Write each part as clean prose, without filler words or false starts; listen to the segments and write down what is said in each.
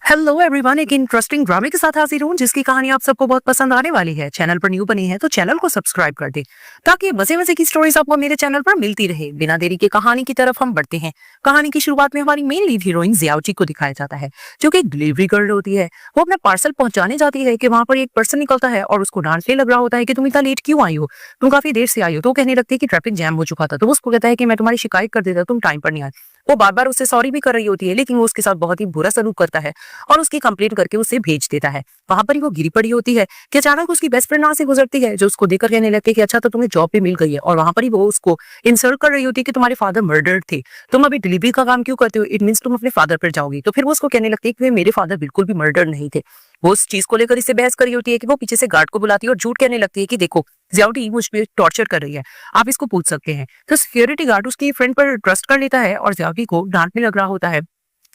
Hello everyone, एक interesting ड्रामे के साथ हाजिर हूँ जिसकी कहानी आप सबको बहुत पसंद आने वाली है। चैनल पर न्यू बनी है तो चैनल को सब्सक्राइब कर दे ताकि मजे मजे की स्टोरीज आपको मेरे चैनल पर मिलती रहे। बिना देरी के कहानी की तरफ हम बढ़ते हैं। कहानी की शुरुआत में हमारी मेन लीड हीरोइन जियाओची को दिखाया जाता है जो कि एक डिलीवरी गर्ल होती है। वो अपना पार्सल पहुंचाने जाती है कि वहां पर एक पर्सन निकलता है और उसको डांटने लग रहा होता है कि तुम इतना लेट क्यों आई हो, तुम काफी देर से आई हो। तो वो कहने लगती है कि ट्रैफिक जैम हो चुका था। तो वो उसको कहता है कि मैं तुम्हारी शिकायत कर देता, तुम टाइम पर नहीं आए। वो बार बार उससे सॉरी भी कर रही होती है लेकिन वो उसके साथ बहुत ही बुरा सलूक करता है और उसकी कंप्लेंट करके उसे भेज देता है। वहां पर ही वो गिरी पड़ी होती है कि अचानक उसकी बेस्ट फ्रेंड वहां से गुजरती है जो उसको देखकर कहने लगती है कि अच्छा तो तुम्हें जॉब भी मिल गई है। और वहां पर ही वो उसको इंसल्ट कर रही होती है कि तुम्हारे फादर मर्डर थे, तुम अभी डिलीवरी का काम क्यों करते हो, इट मीन्स तुम अपने फादर पर जाओगी। तो फिर वो उसको कहने लगती है कि मेरे फादर बिल्कुल भी मर्डर नहीं थे। वो उस चीज को लेकर इससे बहस करी होती है कि वो पीछे से गार्ड को बुलाती है और झूठ कहने लगती है कि देखो जियाओटी मुझ पे टॉर्चर कर रही है, आप इसको पूछ सकते हैं। तो सिक्योरिटी गार्ड उसकी फ्रेंड पर ट्रस्ट कर लेता है और जियाओटी को डांटने लग रहा होता है।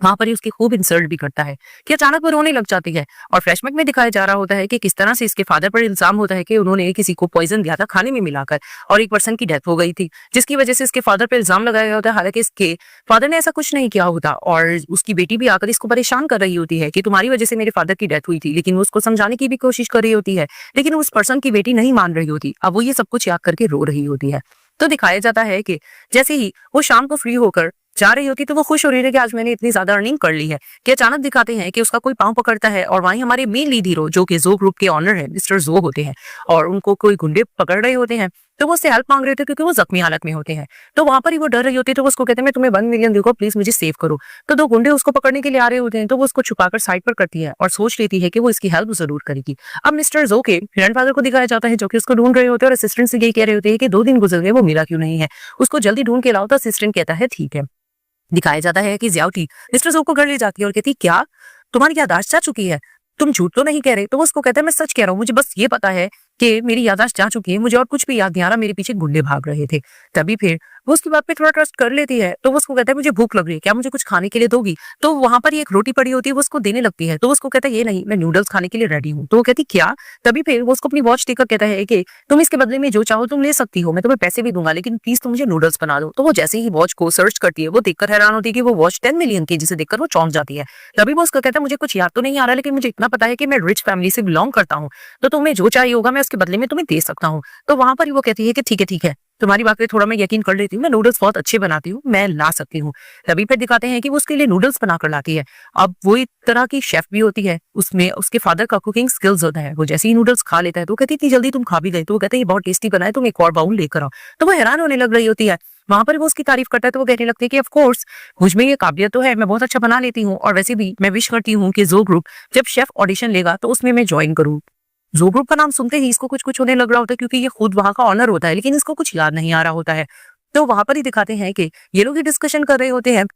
वहां पर ही उसकी खूब इंसल्ट भी करता है कि अचानक वो रोने लग जाती है। और फ्लैशबैक में दिखाया जा रहा होता है कि किस तरह से इसके फादर पर इल्जाम होता है कि उन्होंने किसी को पॉइजन दिया था खाने में मिलाकर और एक पर्सन की डेथ हो गई थी जिसकी वजह से इसके फादर पर इल्जाम लगाया गया होता है। हालांकि इसके फादर ने ऐसा कुछ नहीं किया होता और उसकी बेटी भी आकर इसको परेशान कर रही होती है कि तुम्हारी वजह से मेरे फादर की डेथ हुई थी। लेकिन वो उसको समझाने की भी कोशिश कर रही होती है लेकिन उस पर्सन की बेटी नहीं मान रही होती। अब वो ये सब कुछ याद करके रो रही होती है। तो दिखाया जाता है कि जैसे ही वो शाम को फ्री होकर जा रही होती तो वो खुश हो रही है कि आज मैंने इतनी ज्यादा अर्निंग कर ली है कि अचानक दिखाते हैं कि उसका कोई पांव पकड़ता है और वहीं हमारे मेन लीड हीरो जो कि जो ग्रुप के ऑनर है मिस्टर जो होते हैं और उनको कोई गुंडे पकड़ रहे होते हैं। तो वो उससे हेल्प मांग रहे थे क्योंकि वो जख्मी हालत में होते हैं। तो वहां पर ही वो डर रही होती है तो वो उसको कहते हैं मैं तुम्हें 1 मिलियन दूंगा, प्लीज मुझे सेव करो। तो 2 गुंडे उसको पकड़ने के लिए आ रहे होते हैं तो वो उसको छुपाकर साइड पर करती है और सोच लेती है कि वो इसकी हेल्प जरूर करेगी। अब मिस्टर जो के ग्रैंडफादर को दिखाया जाता है जो कि उसको ढूंढ रहे होते हैं और असिस्टेंट से यही कह रहे होते हैं कि 2 दिन गुजर गए, वो मिला क्यों नहीं है, उसको जल्दी ढूंढ के लाओ। तो असिस्टेंट कहता है ठीक है। दिखाया जाता है कि जियाओटी मिस्टर जो को घर ले जाती है और कहती क्या तुम्हारी याददाश्त जा चुकी है, तुम झूठ तो नहीं कह रहे। तो वो उसको कहता है मैं सच कह रहा हूँ, मुझे बस ये पता है कि मेरी याददाश्त जा चुकी है, मुझे और कुछ भी याद नहीं आ रहा, मेरे पीछे गुंडे भाग रहे थे। तभी फिर वो उसकी बात पे थोड़ा ट्रस्ट कर लेती है। तो वो उसको कहता है मुझे भूख लग रही है, क्या मुझे कुछ खाने के लिए दोगी। तो वहां पर एक रोटी पड़ी होती है वो उसको देने लगती है। तो वो उसको कहता है ये नहीं, मैं नूडल्स खाने के लिए रेडी हूँ। तो वो कहती क्या। तभी फिर वो उसको अपनी वॉच देकर कहता है कि तुम इसके बदले में जो चाहो तुम ले सकती हो, मैं तुम्हें पैसे भी दूंगा लेकिन प्लीज तुम मुझे नूडल्स बना दो। तो वो जैसे ही वॉच को सर्च करती है वो देखकर हैरान होती है कि वो वॉच 10 मिलियन की, जिसे देखकर वो चौंक जाती है। तभी वो उसको कहता है मुझे कुछ याद तो नहीं आ रहा लेकिन मुझे इतना पता है कि मैं रिच फैमिली से बिलोंग करता हूँ, तो तुम्हें जो चाहिए होगा मैं उसके बदले में तुम्हें दे सकता हूँ। तो वहां पर ही वो कहती है कि ठीक है, तुम्हारी बात पे थोड़ा मैं यकीन कर लेती हूँ, मैं नूडल्स बहुत अच्छे बनाती हूँ, मैं ला सकती हूँ। तभी फिर दिखाते हैं कि वो उसके लिए नूडल्स बनाकर लाती है। अब वो एक तरह की शेफ भी होती है, उसमें उसके फादर का कुकिंग स्किल्स होता है। वो जैसे ही नूडल्स खा लेता है तो कहती इतनी जल्दी तुम खा भी गई। तो वो कहते हैं ये बहुत टेस्टी बना है, तुम एक और बाउल लेकर आओ। तो वो हैरान होने लग रही होती है। वहां पर वो उसकी तारीफ करता है तो वो कहने लगती है कि ऑफ कोर्स मुझ में ये काबिलियत तो है, मैं बहुत अच्छा बना लेती हूँ और वैसे भी मैं विश करती हूँ कि जो ग्रुप जब शेफ ऑडिशन लेगा तो उसमें मैं ज्वाइन करूँ। जो ग्रुप का नाम सुनते ही इसको कुछ कुछ होने लग रहा होता है क्योंकि ये खुद वहां का ऑनर होता है लेकिन इसको कुछ याद नहीं आ रहा होता है। तो वहां पर ही दिखाते हैं कि ये लोग ही डिस्कशन कर रहे होते हैं।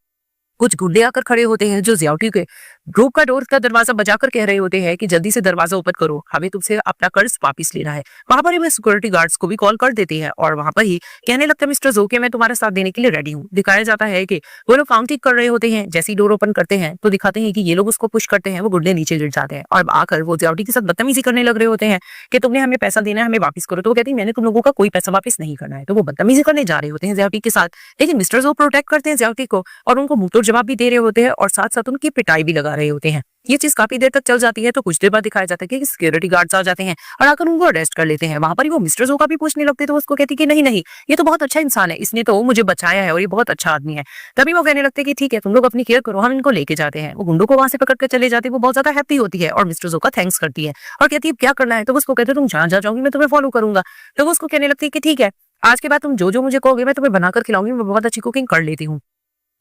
कुछ गुंडे आकर खड़े होते हैं जो जियाओटी के ग्रुप का डोर का दरवाजा बजाकर कह रहे होते हैं कि जल्दी से दरवाजा ओपन करो, हमें तुमसे अपना कर्ज वापस लेना है। वहां पर ही मैं सिक्योरिटी गार्ड्स को भी कॉल कर देती है और वहां पर ही कहने लगता है मिस्टर जो के मैं तुम्हारा साथ देने के लिए रेडी हूँ। दिखाया जाता है कि वो लोग काउंटिंग कर रहे होते हैं। जैसे ही डोर ओपन करते हैं तो दिखाते हैं कि ये लोग उसको पुश करते हैं, वो गुंडे नीचे गिर जाते हैं और आकर वो जियाओटी के साथ बदतमीजी करने लग रहे होते हैं कि तुमने हमें पैसा देना है, हमें वापस करो। तो वो कहती है मैंने तुम लोगों का कोई पैसा वापस नहीं करना है। तो वो बदतमीजी करने जा रहे होते हैं जियाओटी के साथ लेकिन मिस्टर जो प्रोटेक्ट करते हैं जियाओटी को और उनको मुंहतोड़ जवाब भी दे रहे होते हैं और साथ साथ उनकी पिटाई भी लगा रहे होते हैं। ये चीज काफी देर तक चल जाती है तो कुछ देर बाद दिखाया जाता है कि सिक्योरिटी गार्ड्स आ जाते हैं और आकर उनको अरेस्ट कर लेते हैं। वहां पर ही वो मिस्टर जो का भी पूछने लगते तो उसको कहती कि नहीं ये तो बहुत अच्छा इंसान है, इसने तो मुझे बचाया है और ये बहुत अच्छा आदमी है। तभी वो कहने लगते कि ठीक है तुम लोग अपनी केयर करो, हम इनको लेके जाते हैं। वो गुंडों को वहां से पकड़ कर चले जाते हैं। वो बहुत ज्यादा हैप्पी होती है और मिस्टर जो का थैंक्स करती है और कहती है क्या करना है। तो उसको कहते तुम जहां जा जाओगी मैं तुम्हें फॉलो करूंगा। तो वो उसको कहने लगती है कि ठीक है आज के बाद तुम जो जो मुझे कहोगे मैं तुम्हें बनाकर खिलाऊंगी, मैं बहुत अच्छी कुकिंग कर लेती हूँ।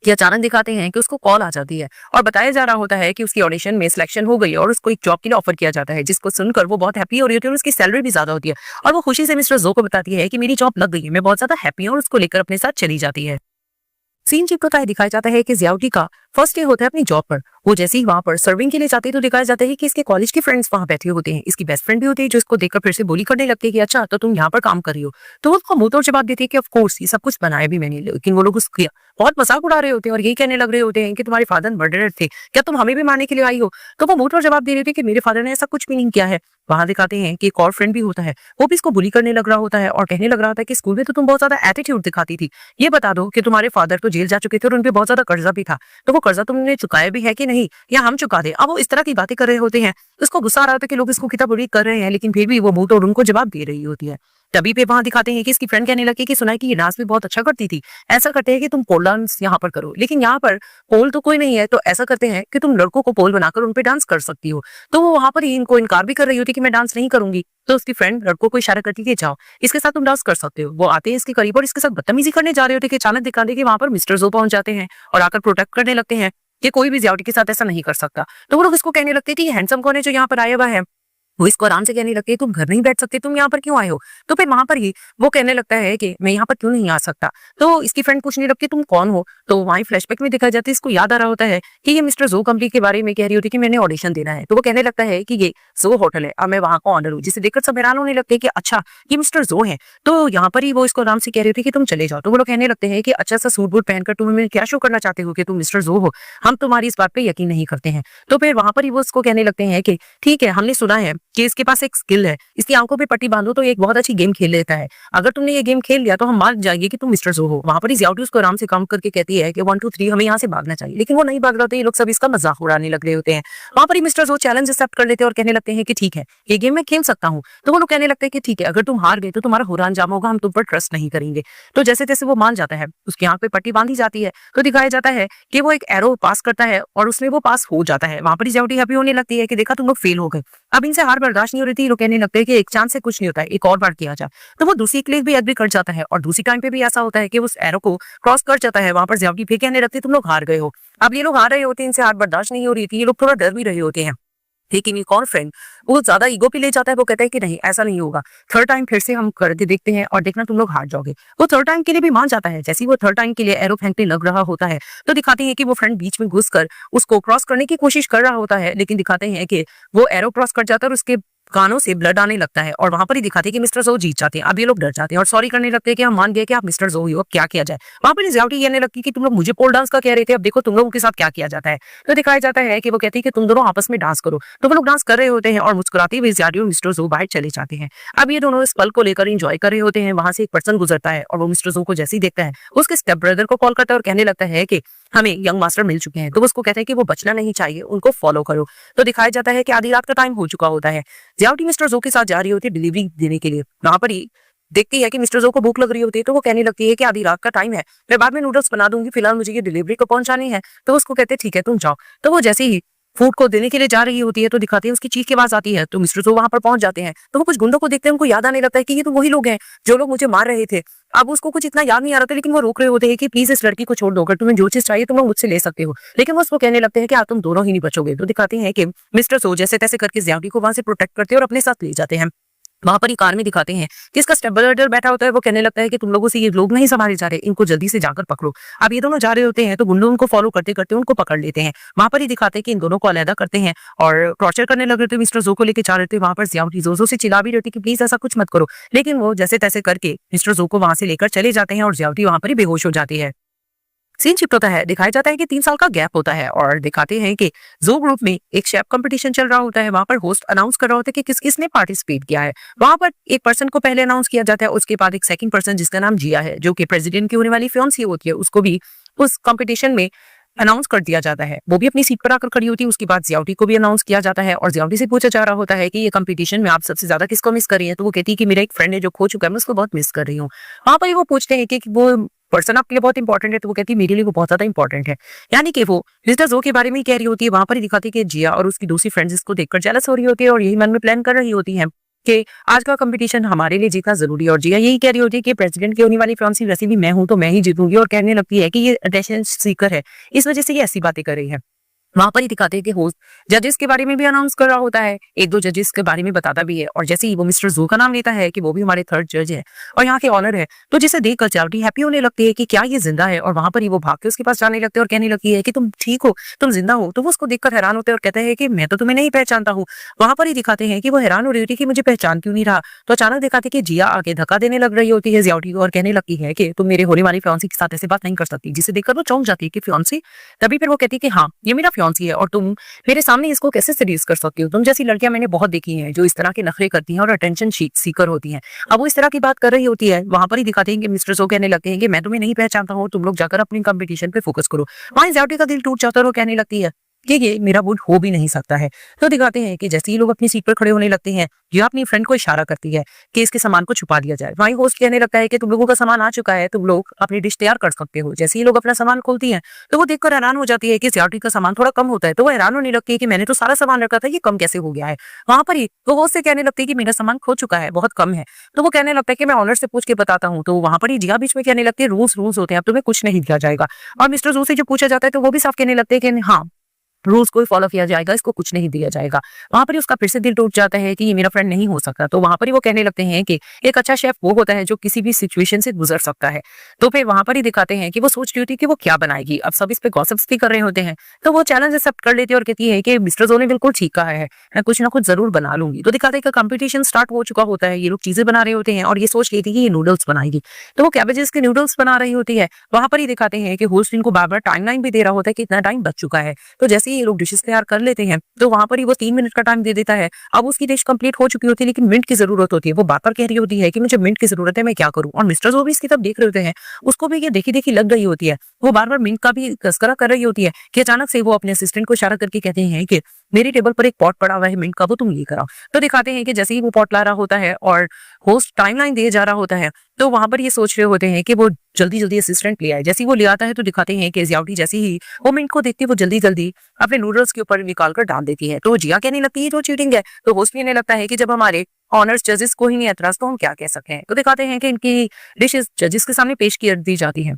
कि अचानक दिखाते हैं कि उसको कॉल आ जाती है और बताया जा रहा होता है कि उसकी ऑडिशन में सिलेक्शन हो गई है और उसको एक जॉब के लिए ऑफर किया जाता है, जिसको सुनकर वो बहुत हैप्पी हो रही होती है और उसकी सैलरी भी ज्यादा होती है और वो खुशी से मिस्टर जो को बताती है कि मेरी जॉब लग गई है, मैं बहुत ज्यादा हैप्पी हूँ और उसको लेकर अपने साथ चली जाती है। सीन चिप होता है। दिखाया जाता है कि जियाओटी का फर्स्ट डे होता है अपनी जॉब पर। वो जैसे ही वहां पर सर्विंग के लिए जाती है तो दिखाया जाता है कि इसके कॉलेज के फ्रेंड्स वहां बैठे होते हैं। इसकी बेस्ट फ्रेंड भी होती है जो इसको देखकर फिर से बोली करने लगती है कि अच्छा तो तुम यहाँ पर काम कर रही हो। तो वो उसको मुंह तोड़ जवाब देती है कि ऑफ कोर्स ये सब कुछ बनाया भी मैंने, लेकिन वो लोग उसकी बहुत मजाक उड़ा रहे होते हैं और यही कहने लग रहे होते हैं कि तुम्हारे फादर मर्डरर थे, क्या तुम हमें भी मारने के लिए आई हो। तो वो मुंह तोड़ जवाब दे रही थी कि मेरे फादर ने ऐसा कुछ भी नहीं किया है। वहां दिखाते हैं कि एक और फ्रेंड भी होता है, वो भी इसको बुली करने लग रहा होता है और कहने लग रहा होता है कि स्कूल में तो तुम बहुत ज्यादा एटीट्यूड दिखाती थी, ये बता दो कि तुम्हारे फादर तो जेल जा चुके थे और उनपे बहुत ज्यादा कर्जा भी था, तो वो कर्जा तुमने चुकाया भी है कि नहीं, या हम चुका दे। अब वो इस तरह की बातें कर रहे होते हैं। उसको गुस्सा आ रहा होता है कि लोग इसको कितना बुरी कर रहे हैं, लेकिन फिर भी वो मुंह तोड़ उनको जवाब दे रही होती है। तभी पे वहां दिखाते हैं कि इसकी फ्रेंड कहने लगी कि सुना है कि ये डांस भी बहुत अच्छा करती थी, ऐसा करते हैं कि तुम पोल डांस यहाँ पर करो। लेकिन यहाँ पर पोल तो कोई नहीं है, तो ऐसा करते हैं कि तुम लड़कों को पोल बनाकर उन पे डांस कर सकती हो। तो वो वहां पर ही इनको इनकार भी कर रही होती कि मैं डांस नहीं करूंगी। तो उसकी फ्रेंड लड़कों को इशारा करती कि जाओ, इसके साथ तुम डांस कर सकते हो। वो आते हैं इसके करीब और इसके साथ बदतमीजी करने जा रहे होते कि अचानक दिखाते कि वहां पर मिस्टर जो पहुंच जाते हैं और आकर प्रोटेक्ट करने लगते हैं कि कोई भी ज्यादती के साथ ऐसा नहीं कर सकता। तो वो लोग इसको कहने लगते थे, हैंडसम कौन है जो यहाँ पर आया हुआ है। वो इसको आराम से कहने लगती है, तुम घर नहीं बैठ सकते, तुम यहाँ पर क्यों आए हो। तो फिर वहां पर ही वो कहने लगता है कि मैं यहाँ पर क्यों नहीं आ सकता। तो इसकी फ्रेंड पूछने लगती है तुम कौन हो। तो वहीं फ्लैशबैक में दिखाई जाती है, इसको याद आ रहा होता है कि ये मिस्टर जो कंपनी के बारे में कह रही होती है कि मैंने ऑडिशन देना है। तो वो कहने लगता है कि ये जो होटल है, अब मैं वहां का ऑनर हूँ, जिसे देखकर सब हैरान होने लगते हैं कि अच्छा ये मिस्टर जो है। तो यहाँ पर ही वो इसको आराम से कह रही होती है कि तुम चले जाओ। तो वो लोग कहने लगते हैं कि अच्छा सा सूट बूट पहनकर तुम हमें क्या शो करना चाहते हो कि तुम मिस्टर जो हो, हम तुम्हारी इस बात पे यकीन नहीं करते हैं। तो फिर वहां पर ही वो उसको कहने लगते हैं कि ठीक है, हमने सुना है कि इसके पास एक स्किल है, इसकी आंखों पे पट्टी बांधो तो ये एक बहुत अच्छी गेम खेल लेता है। अगर तुमने ये गेम खेल लिया तो हम मान जाएंगे कि तुम मिस्टर जो हो। वहां पर ज्याओटी उसको आराम से काम करके कहती है कि 1 2 3 हमें यहाँ से भागना चाहिए, लेकिन वो नहीं भाग रहे होते। ये लोग सब इसका मजाक उड़ाने लग रहे होते हैं। वहां पर ही मिस्टर जो चैलेंज एक्सेप्ट कर लेते हैं और कहने लगते हैं कि ठीक है, ये गेम मैं खेल सकता हूँ। तो वो लोग कहने लगते हैं कि ठीक है, अगर तुम हार गए तो तुम्हारा बुरा अंजाम होगा, हम तुम पर ट्रस्ट नहीं करेंगे। तो जैसे तैसे वो मान जाता है, उसकी आंख पे पट्टी बांधी जाती है। तो दिखाया जाता है कि वो एक एरो पास करता है और उसमें वो पास हो जाता है। वहां पर ज्याओटी हैप्पी होने लगती है कि देखा तुम लोग फेल हो गए। अब इनसे हार बर्दाश्त नहीं हो रही थी। लोग कहने लगते हैं कि एक चांस से कुछ नहीं होता है, एक और बार किया जाए। तो वो दूसरी क्लिक भी एग्री कर जाता है और दूसरी टाइम पे भी ऐसा होता है कि उस एरो को क्रॉस कर जाता है। वहां पर ज्याओटी फिर कहने लगती है तुम लोग हार गए हो। अब ये लोग हार रहे होते हैं, इनसे हार बर्दाश्त नहीं हो रही थी। ये लोग थोड़ा डर भी रहे होते हैं। लेकिन एक और फ्रेंड वो ज्यादा ईगो पे ले जाता है। वो कहता है कि नहीं, ऐसा नहीं होगा, थर्ड टाइम फिर से हम करके देखते हैं और देखना तुम लोग हार जाओगे। वो थर्ड टाइम के लिए भी मान जाता है। जैसे ही वो थर्ड टाइम के लिए एरो फेंकने लग रहा होता है तो दिखाते हैं कि वो फ्रेंड बीच में घुसकर उसको क्रॉस करने की कोशिश कर रहा होता है, लेकिन दिखाते हैं कि वो एरो क्रॉस कर जाता है और उसके कानों से ब्लड आने लगता है। और वहां पर ही दिखाते हैं कि मिस्टर जो जीत जाते हैं। अब ये लोग डर जाते हैं और सॉरी करने लगते हैं कि हम मान गए कि आप मिस्टर जो ही हो, अब क्या किया जाए। वहां पर ज्याओटी कहने लगती है कि तुम लोग मुझे पोल डांस का कह रहे थे, अब देखो तुम लोगों के साथ क्या किया जाता है। तो दिखाया जाता है कि वो कहती है कि तुम दोनों आपस में डांस करो। तो वो लोग डांस कर रहे होते हैं और मुस्कुराते हुए ज्याओटी और मिस्टर जो बाहर चले जाते हैं। अब ये दोनों इस पल को लेकर एंजॉय कर रहे होते हैं। वहां से एक पर्सन गुजरता है और वो मिस्टर जो को जैसे ही देखता है उसके स्टेप ब्रदर को कॉल करता है और कहने लगता है कि हमें यंग मास्टर मिल चुके हैं। तो वो उसको कहते हैं कि वो बचना नहीं चाहिए, उनको फॉलो करो। तो दिखाया जाता है कि आधी रात का टाइम हो चुका होता है। ज्याओटी मिस्टर जो के साथ जा रही होती है डिलीवरी देने के लिए। वहां पर ही देखती है कि मिस्टर जो को भूख लग रही होती है। तो वो कहने लगती है कि आधी रात का टाइम है, मैं बाद में नूडल्स बना दूंगी, फिलहाल मुझे ये डिलीवरी को पहुंचानी है। तो उसको कहते हैं ठीक है तुम जाओ। तो वो जैसे ही फूड को देने के लिए जा रही होती है तो दिखाते हैं उसकी चीख की आवाज आती है। तो मिस्टर जो वहां पर पहुंच जाते हैं। तो वो कुछ गुंडों को देखते हैं, उनको याद आने लगता है कि ये तो वही लोग हैं जो लोग मुझे मार रहे थे। अब उसको कुछ इतना याद नहीं आ रहा था, लेकिन वो रोक रहे होते हैं कि प्लीज इस लड़की को छोड़ दो, अगर तुम्हें जो चीज चाहिए तुम लोग मुझसे ले सकते हो। लेकिन वो उसको कहने लगते हैं कि आप तुम दोनों ही नहीं बचोगे। तो दिखाते हैं कि मिस्टर सो जैसे तैसे करके ज्याओटी को वहां से प्रोटेक्ट करते हैं और अपने साथ ले जाते हैं। वहां पर ही कार में दिखाते हैं कि इसका स्टेप ब्रदर बैठा होता है। वो कहने लगता है कि तुम लोगों से ये लोग नहीं संभाले जा रहे, इनको जल्दी से जाकर पकड़ो। अब ये दोनों जा रहे होते हैं तो गुंडों उनको फॉलो करते करते उनको पकड़ लेते हैं। वहां पर ही दिखाते हैं कि इन दोनों को अलग करते हैं और टॉर्चर करने लग रहे थे। मिस्टर जो को लेकर जा रहे थे। वहां पर ज्याओटी जोजो से चिल्ला भी रही थी कि प्लीज ऐसा कुछ मत करो, लेकिन वो जैसे तैसे करके मिस्टर जो को वहां से लेकर चले जाते हैं और ज्याओटी वहां पर ही बेहोश हो जाती है। सीन शिफ्ट होता है। दिखाया जाता है कि 3 साल का गैप होता है और दिखाते हैं कि जो ग्रुप में एक शेफ कंपटीशन चल रहा होता है। वहां पर होस्ट अनाउंस कर रहा होता है कि किस किसने पार्टिसिपेट किया है। वहां पर एक पर्सन को पहले अनाउंस किया जाता है, उसके बाद एक सेकंड पर्सन जिसका नाम जिया है, जो कि प्रेसिडेंट की होने वाली फियांसी होती है, उसको भी उस कंपटीशन में अनाउंस कर दिया जाता है। वो भी अपनी सीट पर आकर खड़ी होती है। उसके बाद ज्याओटी को भी अनाउंस किया जाता है और ज्याओटी से पूछा जा रहा होता है कि ये कंपटीशन में आप सबसे ज्यादा किसको मिस कर रही है। तो वो कहती है कि मेरा एक फ्रेंड है जो खो चुका है, मैं उसको बहुत मिस कर रही हूँ। वहां पर वो पूछते हैं कि वो पर्सन आपके लिए बहुत इंपॉर्टेंट है। तो वो कहती है मेरे लिए वो बहुत ज्यादा इंपॉर्टेंट है। यानी कि वो मिस्टर जो के बारे में ही कह रही होती है। वहां पर ही दिखाती है कि जिया और उसकी दूसरी फ्रेंड्स इसको देखकर जेलस हो रही होती है और यही मन में प्लान कर रही होती है कि आज का कंपटीशन हमारे लिए जीतना जरूरी है। और जिया यही कह रही होती है कि प्रेसिडेंट की होने वाली फियांसी वैसे भी मैं हूं तो मैं ही जीतूंगी, और कहने लगती है कि ये अटेंशन सीकर है, इस वजह से ये ऐसी बातें कर रही है। वहां पर ही दिखाते हैं कि होस्ट जजेस के बारे में भी अनाउंस कर रहा होता है, एक दो जजेस के बारे में बताता भी है। और जैसे ही वो मिस्टर जू का नाम लेता है कि वो भी हमारे थर्ड जज है और यहाँ के ऑनर है, तो जिसे देखकर ज्याओटी हैप्पी होने लगती है कि क्या ये जिंदा है। और वहां पर ही वो भाग के उसके पास जाने लगते हैं और कहने लगती है कि तुम ठीक हो, तुम जिंदा हो। तो वो उसको देखकर हैरान होते हैं और कहते हैं कि मैं तो तुम्हें नहीं पहचानता हूँ। वहां पर ही दिखाते हैं कि वो हैरान हो रही होती है कि मुझे पहचान क्यों नहीं रहा। तो अचानक दिखाते कि जिया आगे धक्का देने लग रही होती है ज्याओटी को और कहने लगती है कि तुम मेरे होने वाली फियांसी के साथ ऐसे बात नहीं कर सकती, जिसे देखकर वो चौंक जाती है कि फियांसी। तभी फिर वो कहती है कि हाँ ये मेरा फियांसी है और तुम मेरे सामने इसको कैसे सीरीज कर सकती हो। तुम जैसी लड़कियां मैंने बहुत देखी हैं जो इस तरह के नखरे करती हैं और अटेंशन सीकर होती हैं। अब वो इस तरह की बात कर रही होती है। वहां पर ही दिखाते हैं कि मिस्टर सो कहने लगते हैं कि मैं तुम्हें नहीं पहचानता हूँ, तुम लोग जाकर अपनी कंपटीशन पे फोकस करो। वहां ज्याओटी का दिल टूट जाता है और कहने लगती है कि ये मेरा वुड हो भी नहीं सकता है। तो दिखाते हैं कि जैसे ही लोग अपनी सीट पर खड़े होने लगते हैं, जिया अपनी फ्रेंड को इशारा करती है कि इसके सामान को छुपा दिया जाए। वहीं होस्ट कहने लगता है कि तुम लोगों का सामान आ चुका है, तुम लोग अपनी डिश तैयार कर सकते हो। जैसे ही लोग अपना सामान खोलती हैं, तो वो देखकर हैरान हो जाती है कि ज्यादा का सामान थोड़ा कम होता है। तो वो हैरान होने लगती है कि मैंने तो सारा सामान रखा था, ये कम कैसे हो गया है। वहां पर ही वो होस्ट से कहने लगती है कि मेरा सामान खो चुका है, बहुत कम है। तो वो कहने लगता है कि मैं ऑनर से पूछ के बताता हूँ। तो वहां पर ही जिया बीच में कहने लगती है, रूल्स रूल्स होते हैं, अब तुम्हें कुछ नहीं दिया जाएगा। और मिस्टर जू से जो पूछा जाता है, तो वो भी साफ कहने लगते हैं कि हाँ, रूल्स को ही फॉलो किया जाएगा, इसको कुछ नहीं दिया जाएगा। वहां पर ही उसका फिर से दिल टूट जाता है कि ये मेरा फ्रेंड नहीं हो सकता। तो वहां पर ही वो कहने लगते हैं कि एक अच्छा शेफ वो होता है जो किसी भी सिचुएशन से गुजर सकता है। तो फिर वहां पर ही दिखाते हैं कि वो सोच रही होती है कि वो क्या बनाएगी। अब सब इस पे गॉसिप्स भी कर रहे होते हैं, तो वो चैलेंज एक्सेप्ट कर लेती है और कहती है कि मिस्टर जो ने बिल्कुल ठीक कहा है, मैं कुछ ना कुछ जरूर बना लूंगी। तो दिखाते हैं कि कंपटीशन स्टार्ट हो चुका होता है, ये लोग चीजें बना रहे होते हैं और ये सोच लेती है कि ये नूडल्स बनाएगी। तो वो कैबेजेस के नूडल्स बना रही होती है। वहां पर ही दिखाते हैं कि होस्ट इनको बार बार टाइमलाइन भी दे रहा होता है कि इतना टाइम बच चुका है। तो जैसे ही ये लोग डिशेस तैयार कर लेते हैं, तो वहां पर ही वो 3 मिनट का टाइम दे देता है। अब उसकी डिश कंप्लीट हो चुकी होती है, लेकिन मिंट की जरूरत होती है। वो बार बार कह रही होती है कि मुझे मिंट की जरूरत है, मैं क्या करूं। और मिस्टर जो भी इसकी तरफ देख रहे होते हैं, उसको भी ये देखी देखी लग गई होती है। वो बार बार मिंट का भी तस्करा कर रही होती है कि अचानक से वो अपने असिस्टेंट को इशारा करके कहते हैं कि मेरी टेबल पर एक पॉट पड़ा हुआ है मिंट का, वो तुम लेकर आओ। तो दिखाते हैं कि जैसे ही वो पॉट ला रहा होता है और होस्ट टाइमलाइन दिए जा रहा होता है, तो वहां पर ये सोच रहे होते हैं कि वो जल्दी जल्दी असिस्टेंट ले आए। जैसे ही वो ले आता है, तो दिखाते हैं कि जियाउटी जैसे ही वो मिंट को देखती है, वो जल्दी जल्दी अपने नूडल्स के ऊपर निकाल कर डाल देती है। तो जिया कहने लगती है जो चीटिंग है। तो होस्ट कहने लगता है कि जब हमारे ऑनर्स जजेस को ही नहीं एतराज, तो हम क्या कह सकते हैं। तो दिखाते हैं कि इनकी डिशेस जजेस के सामने पेश की दी जाती है।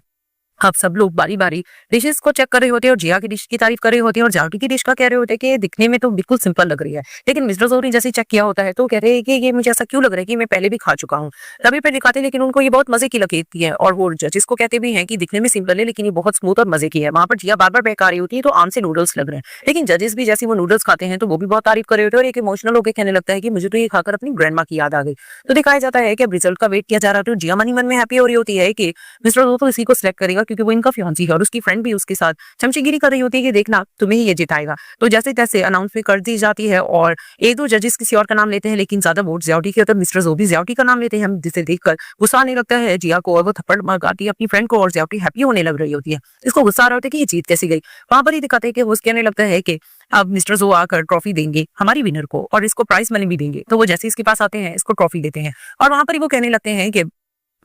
अब सब लोग बारी बारी डिशेस को चेक कर रहे होते हैं और जिया की डिश की तारीफ कर रहे होते हैं और जाउटी की डिश का कह रहे होते हैं कि ये दिखने में तो बिल्कुल सिंपल लग रही है। लेकिन मिस्टर जोहरी जैसे चेक किया होता है, तो कह रहे हैं कि ये मुझे ऐसा क्यों लग रहा है कि मैं पहले भी खा चुका हूँ। तभी पे दिखाते हैं, लेकिन उनको ये बहुत मजे की लगती है और वो जजेस को कहते भी हैं कि दिखने में सिंपल है, लेकिन ये बहुत स्मूथ और मजे की है। वहां पर जिया बार बार बहका रही होती है, तो आम से नूडल्स लग रहे हैं। लेकिन जजेस भी जैसे वो नूडल्स खाते हैं, तो वो भी बहुत तारीफ कर रहे होते हैं और एक इमोशनल होकर कहने लगता है कि मुझे तो ये खाकर अपनी ग्रैंड माँ की याद आ गई। तो दिखाया जाता है कि अब रिजल्ट का वेट किया जा रहा है। तो जिया मन ही मन में हैप्पी हो रही होती है कि मिस्टर जो तो इसी को सिलेक्ट करेगा, क्योंकि वो इनका फियांसी है। और उसकी फ्रेंड भी उसके साथ चमचीगिरी कर रही होती है कि देखना तुम्हें ही ये जिताएगा। तो जैसे तैसे अनाउंसमेंट कर दी जाती है और एक दो जजेस किसी और का नाम लेते हैं, लेकिन ज्यादा वोट ज्याउटी के होते हैं। मिस्टर जोबी ज्याउटी का नाम लेते हैं, हम जिसे देखकर गुस्सा आने लगता है जिया को और वो थप्पड़ मारती है अपनी फ्रेंड को और ज्याउटी हैप्पी होने लग रही होती है। इसको गुस्सा आ रहा होता है कि ये जीत कैसी गई। वहां पर ही दिखाते हैं कि वो कहने लगता है कि अब मिस्टर जो आकर ट्रॉफी देंगे हमारी विनर को और इसको प्राइज मनी भी देंगे। तो वो जैसे इसके पास आते हैं, इसको ट्रॉफी देते हैं और वहां पर ही वो कहने लगते हैं कि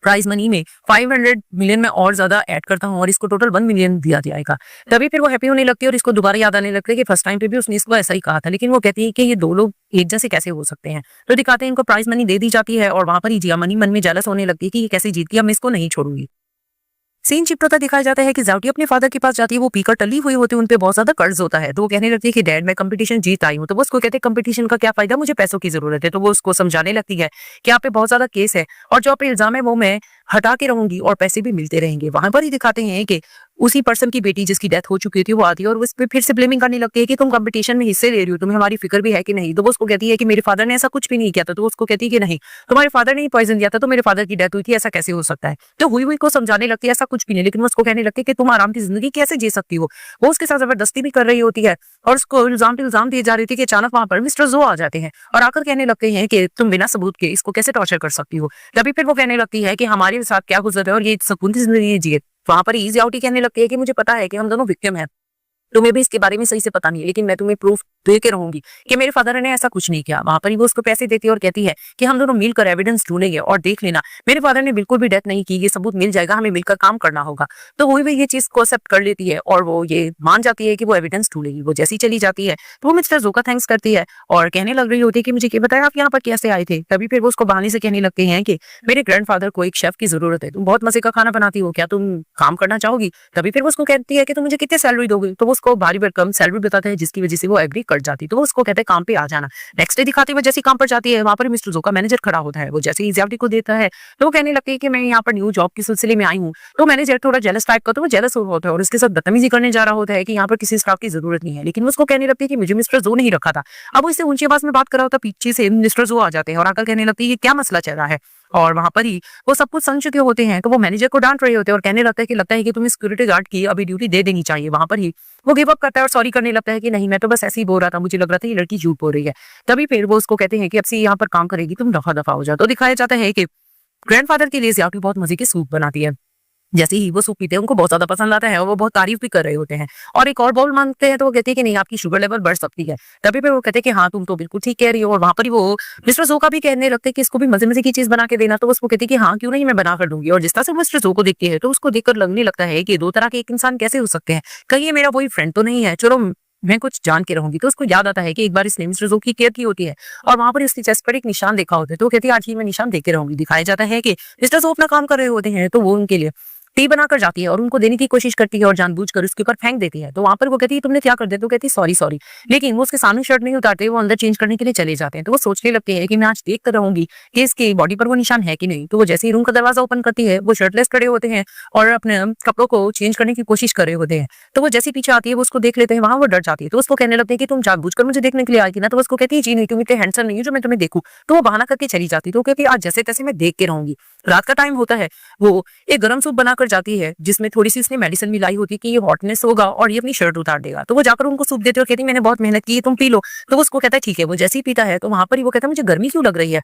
प्राइज मनी में 500 मिलियन में और ज्यादा ऐड करता हूँ और इसको टोटल 1 मिलियन दिया जाएगा। तभी फिर वो हैप्पी होने लगती है और इसको दोबारा याद आने लगता है कि फर्स्ट टाइम पे भी उसने इसको ऐसा ही कहा था। लेकिन वो कहती है कि ये दो लोग एक जैसे कैसे हो सकते हैं। तो दिखाते हैं इनको प्राइज मनी दे दी जाती है और वहां पर ही जिया मनी मन में जेलस होने लगती है कि ये कैसे जीत गया, मैं इसको नहीं छोड़ूंगी। सीन शिफ्ट होता दिखाया जाता है कि जाउटी अपने फादर के पास जाती है, वो पीकर टली हुई होती है, उनपे बहुत ज्यादा कर्ज होता है। तो वो कहने लगती है कि डैड मैं कंपटीशन जीत आई हूँ। तो वो उसको कहते हैं कंपटीशन का क्या फायदा, मुझे पैसों की जरूरत है। तो वो उसको समझाने लगती है कि आप पे बहुत ज्यादा केस है और जो आप पे इल्जाम है वो मैं हटा के रहूंगी और पैसे भी मिलते रहेंगे। वहां पर ही दिखाते हैं कि उसी पर्सन की बेटी जिसकी डेथ हो चुकी थी वो आती है और उस पर फिर से ब्लेमिंग करने लगती है कि तुम कंपटीशन में हिस्से ले रही हो, तुम्हें हमारी फिक्र भी है कि नहीं। तो वो उसको कहती है कि मेरे फादर ने ऐसा कुछ भी नहीं किया था। तो वो उसको कहती है कि नहीं, तुम्हारे फादर ने ही पॉइजन दिया था, तो मेरे फादर की डेथ हुई थी, ऐसा कैसे हो सकता है। तो हुई हुई को समझाने लगती है ऐसा कुछ भी नहीं, लेकिन वो उसको कहने लगती है कि तुम आराम की जिंदगी कैसे जी सकती हो। वो उसके साथ जबरदस्ती भी कर रही होती है और उसको इल्जाम पे इल्जाम दिए जा रही थी कि अचानक वहां पर मिस्टर जो आ जाते हैं और आकर कहने लगते हैं कि तुम बिना सबूत के इसको कैसे टॉर्चर कर सकती हो। तभी फिर वो कहने लगती है कि हमारे साथ क्या गुजर रहा है और ये सुकून की जिंदगी जिए। वहां पर इजी आउट ही कहने लगती है कि मुझे पता है कि हम दोनों विक्टिम हैं, तुम्हें भी इसके बारे में सही से पता नहीं है, लेकिन मैं तुम्हें प्रूफ दे के रहूंगी कि मेरे फादर ने ऐसा कुछ नहीं किया। वहां पर ही वो उसको पैसे देती है और कहती है कि हम दोनों मिलकर एविडेंस ढूंढेंगे और देख लेना मेरे फादर ने बिल्कुल भी डेथ नहीं की, ये सबूत मिल जाएगा, हमें मिलकर काम करना होगा। तो वो भी ये चीज को एक्सेप्ट कर लेती है और वो ये मान जाती है कि वो एविडेंस ढूंढेगी। वो जैसी चली जाती है तो वो मिस्टर जो का थैंक्स करती है और कहने लग रही होती है कि मुझे क्या बताया आप यहाँ पर कैसे आए थे। तभी फिर वो उसको बहाने से कहने लगते हैं कि मेरे ग्रैंडफादर को एक शेफ की जरूरत है, तुम बहुत मजे का खाना बनाती हो, क्या तुम काम करना चाहोगी। तभी फिर वो उसको कहती है कि तुम मुझे कितने सैलरी दोगे। तो वो उसको भारी भरकम सैलरी बताता है, जिसकी वजह से वो एग्री कर जाती। तो वो उसको कहते हैं काम पे आ जाना। नेक्स्ट डे दिखाते हुए जैसे काम पर जाती है, वहां पर मिस्टर जो का मैनेजर खड़ा होता है। वो जैसे ही ज्यादा को देता है तो वो कहने लगती है कि मैं यहाँ पर न्यू जॉब के सिलसिले में आई हूँ। तो मैनेजर थोड़ा जेलस टाइप का, तो वो जेलस होता है और उसके साथ बदतमीजी करने जा रहा होता है कि यहाँ पर किसी स्टाफ की जरूरत नहीं है। लेकिन वो उसको कहने लगती है कि मुझे मिस्टर जो नहीं रखा था। अब वो इससे ऊंची आवाज में बात कर रहा होता, पीछे से मिस्टर जो आ जाते हैं और आकर कहने लगती है कि क्या मसला चल रहा है। और वहां पर ही वो सब कुछ समझ चुके होते हैं, तो वो मैनेजर को डांट रहे होते हैं और कहने लगता है कि तुम्हें सिक्योरिटी गार्ड की अभी ड्यूटी दे देनी चाहिए। वहां पर ही वो गिव अप करता है और सॉरी करने लगता है कि नहीं, मैं तो बस ऐसे ही बोल रहा था, मुझे लग रहा था ये लड़की झूठ बोल रही है। तभी फिर वो उसको कहते हैं कि अब से यहाँ पर काम करेगी तुम दफा दफा हो जाओ। तो दिखाया जाता है कि ग्रैंडफादर के लिए ज्यादा बहुत मजे की सूप बनाती है जैसे ही वो सूप पीते हैं उनको बहुत ज्यादा पसंद आता है और वो बहुत तारीफ भी कर रहे होते हैं और एक और बाउल मांगते हैं तो वो कहती है कि नहीं, आपकी शुगर लेवल बढ़ सकती है। तभी पे वो कहते हैं कि हाँ, तुम तो बिल्कुल ठीक कह रही हो। और वहां पर ही वो मिस्टर जो का भी कहने लगते हैं कि इसको भी मजे मजे की चीज बना के देना। तो उसको कहती है कि हाँ, क्यों नहीं, मैं बना कर दूंगी। और जिस तरह से मिस्टर जो को देखती है तो उसको देखकर लगने लगता है कि दो तरह के एक इंसान कैसे हो सकते हैं, कहीं ये मेरा वही फ्रेंड तो नहीं है, चलो मैं कुछ जान के रहूंगी। तो उसको याद आता है कि एक बार इसने मिस्टर जो की केयर की होती है और वहां पर उसकी चेस्ट पर एक निशान देखा होता है। तो वो कहती है आज ही मैं निशान देख के रहूंगी। दिखाया जाता है कि मिस्टर जो अपना काम कर रहे होते हैं तो वो उनके लिए टी बनाकर जाती है और उनको देने की कोशिश करती है और जानबूझकर उसके ऊपर फेंक देती है। तो वहां पर वो कहती है तुमने क्या कर दिया। तो कहती है सॉरी सॉरी। लेकिन वो उसके सामने शर्ट नहीं उतारते, वो अंदर चेंज करने के लिए चले जाते हैं। तो वो सोचने लगती है कि मैं आज देख कर रहूंगी कि इसकी बॉडी पर वो निशान है कि नहीं। तो वो जैसे ही रूम का दरवाजा ओपन करती है वो शर्टलेस खड़े होते हैं और अपने कपड़ों को चेंज करने की कोशिश कर रहे होते हैं। तो वो जैसे पीछे आती है वो उसको देख लेते हैं, वहां वो डर जाती है। तो उसको कहने लगते हैं कि तुम जानबूझकर मुझे देखने के लिए आई थी ना। तो उसको कहती है जी नहीं, तुम इतने हैंडसम नहीं हो जो मैं तुम्हें देखूं। तो वो बहाना करके चली जाती है। तो वो कहती है आज जैसे तैसे मैं देख के रहूंगी। रात का टाइम होता है, वो एक गर्म सूप बनाकर जाती है जिसमें थोड़ी सी इसने मेडिसिन मिलाई होती है कि ये हॉटनेस होगा और ये अपनी शर्ट उतार देगा। तो वो जाकर उनको सूप देते और कहती है मैंने बहुत मेहनत की है, तुम पी लो। तो वो उसको कहता है ठीक है। वो जैसे ही पीता है तो वहां पर ही वो कहता है मुझे गर्मी क्यों लग रही है।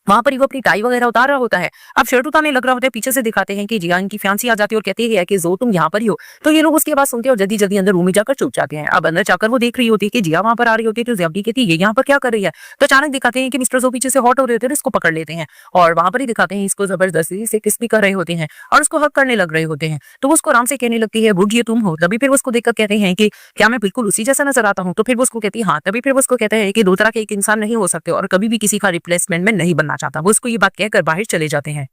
वहां पर ही वो अपनी टाई वगैरह उतार रहा होता है। अब शर्ट उतारने लग रहा होता है, पीछे से दिखाते हैं कि जिया इनकी फियांसी आ जाती है और कहती है कि जो तुम यहाँ पर ही हो। तो ये लोग उसकी आवाज सुनते हैं और जल्दी जल्दी अंदर रूम में जाकर छुप जाते हैं। अब अंदर जाकर वो देख रही होती है कि जिया वहां पर आ रही होती है। तो जियाबी कहती है ये यहाँ पर क्या कर रही है। तो अचानक दिखाते हैं कि मिस्टर जो पीछे से हॉट हो रहे होते हैं, इसको पकड़ लेते हैं और वहां पर ही दिखाते हैं इसको जबरदस्ती से किस भी कर रहे होते हैं और उसको हक करने लग रहे होते हैं। तो वो उसको आराम से कहने लगती है बुढ़ ये तुम हो। तभी फिर उसको देखकर कहते हैं कि क्या मैं बिल्कुल उसी जैसा नजर आता हूँ। तो फिर वो उसको कहती है हाँ। तभी फिर वो उसको कहते हैं कि दो तरह के एक इंसान नहीं हो सकते और कभी भी किसी का रिप्लेसमेंट में नहीं बनना चाहता। वो उसको ये बात कहकर बाहर चले जाते हैं।